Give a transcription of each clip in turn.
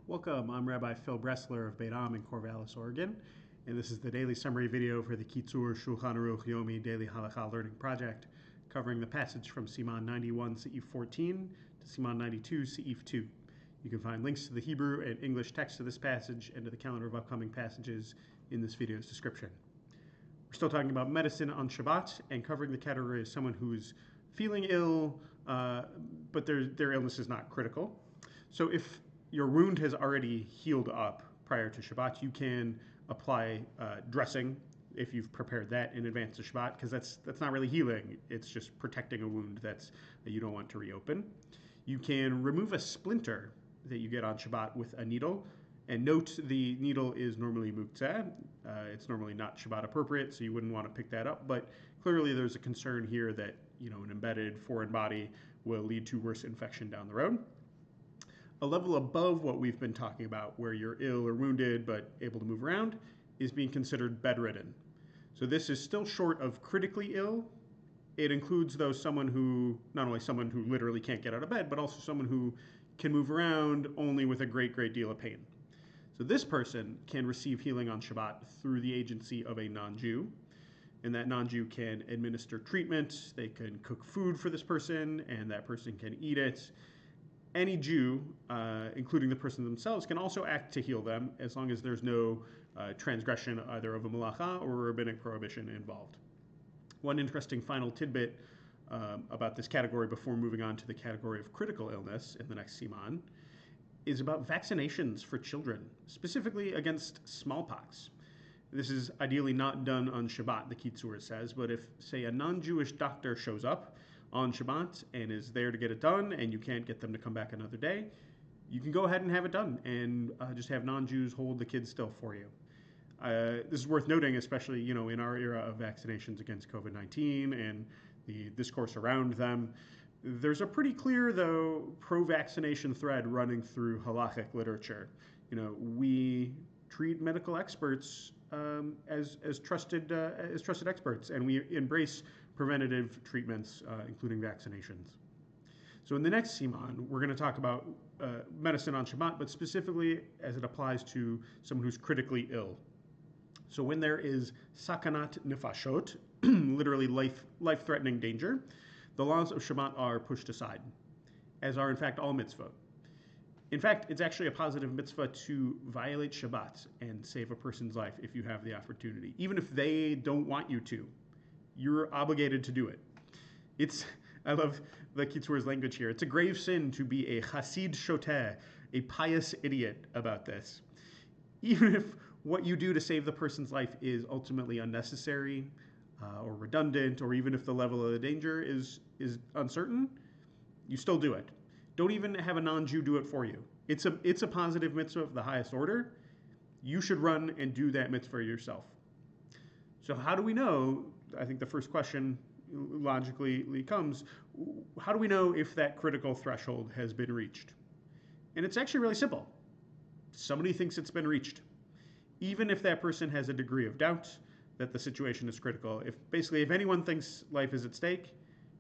Welcome, I'm Rabbi Phil Bressler of Beit Am in Corvallis, Oregon, and this is the daily summary video for the Kitzur Shulchan Aruch Yomi Daily Halakha Learning Project, covering the passage from Siman 91 Seif 14 to Siman 92 Seif 2. You can find links to the Hebrew and English text of this passage and to the calendar of upcoming passages in this video's description. We're still talking about medicine on Shabbat and covering the category of someone who's feeling ill, but their illness is not critical. So if your wound has already healed up prior to Shabbat, you can apply dressing if you've prepared that in advance of Shabbat, because that's not really healing. It's just protecting a wound that you don't want to reopen. You can remove a splinter that you get on Shabbat with a needle. And note, the needle is normally muktzeh. It's normally not Shabbat appropriate, so you wouldn't want to pick that up. But clearly there's a concern here that an embedded foreign body will lead to worse infection down the road. A level above what we've been talking about, where you're ill or wounded but able to move around, is being considered bedridden. So this is still short of critically ill. It includes, though, not only someone who literally can't get out of bed, but also someone who can move around only with a great deal of pain. So this person can receive healing on Shabbat through the agency of a non-Jew, and that non-Jew can administer treatment. They can cook food for this person, and that person can eat it. Any Jew, including the person themselves, can also act to heal them, as long as there's no transgression either of a malacha or a rabbinic prohibition involved. One interesting final tidbit about this category before moving on to the category of critical illness in the next siman is about vaccinations for children, specifically against smallpox. This is ideally not done on Shabbat, the Kitzur says, but if, say, a non-Jewish doctor shows up on Shabbat and is there to get it done, and you can't get them to come back another day, you can go ahead and have it done and just have non-Jews hold the kids still for you. This is worth noting, especially in our era of vaccinations against COVID-19 and the discourse around them. There's a pretty clear, though, pro-vaccination thread running through halachic literature. We treat medical experts as trusted experts, and we embrace preventative treatments, including vaccinations. So in the next siman, we're going to talk about medicine on Shabbat, but specifically as it applies to someone who's critically ill. So when there is sakanat nefashot, literally life-threatening danger, the laws of Shabbat are pushed aside, as are in fact all mitzvot. In fact, it's actually a positive mitzvah to violate Shabbat and save a person's life if you have the opportunity. Even if they don't want you to, you're obligated to do it. I love the Kitzur's language here. It's a grave sin to be a chasid shoteh, a pious idiot about this. Even if what you do to save the person's life is ultimately unnecessary or redundant, or even if the level of the danger is uncertain, you still do it. Don't even have a non-Jew do it for you. It's a positive mitzvah of the highest order. You should run and do that mitzvah yourself. So how do we know? I think the first question logically comes, how do we know if that critical threshold has been reached? And it's actually really simple. Somebody thinks it's been reached. Even if that person has a degree of doubt that the situation is critical, if anyone thinks life is at stake,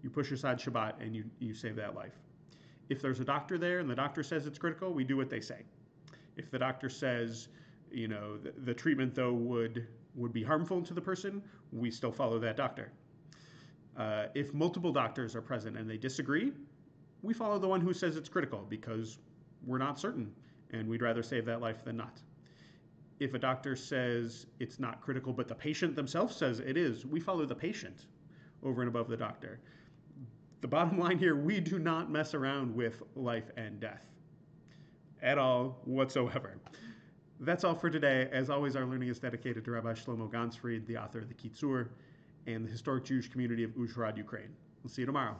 you push aside Shabbat and you save that life. If there's a doctor there and the doctor says it's critical, we do what they say. If the doctor says, the treatment though would be harmful to the person, we still follow that doctor. If multiple doctors are present and they disagree, we follow the one who says it's critical because we're not certain and we'd rather save that life than not. If a doctor says it's not critical, but the patient themselves says it is, we follow the patient over and above the doctor. The bottom line here, we do not mess around with life and death at all whatsoever. That's all for today. As always, our learning is dedicated to Rabbi Shlomo Gansfried, the author of the Kitzur, and the historic Jewish community of Uzhhorod, Ukraine. We'll see you tomorrow.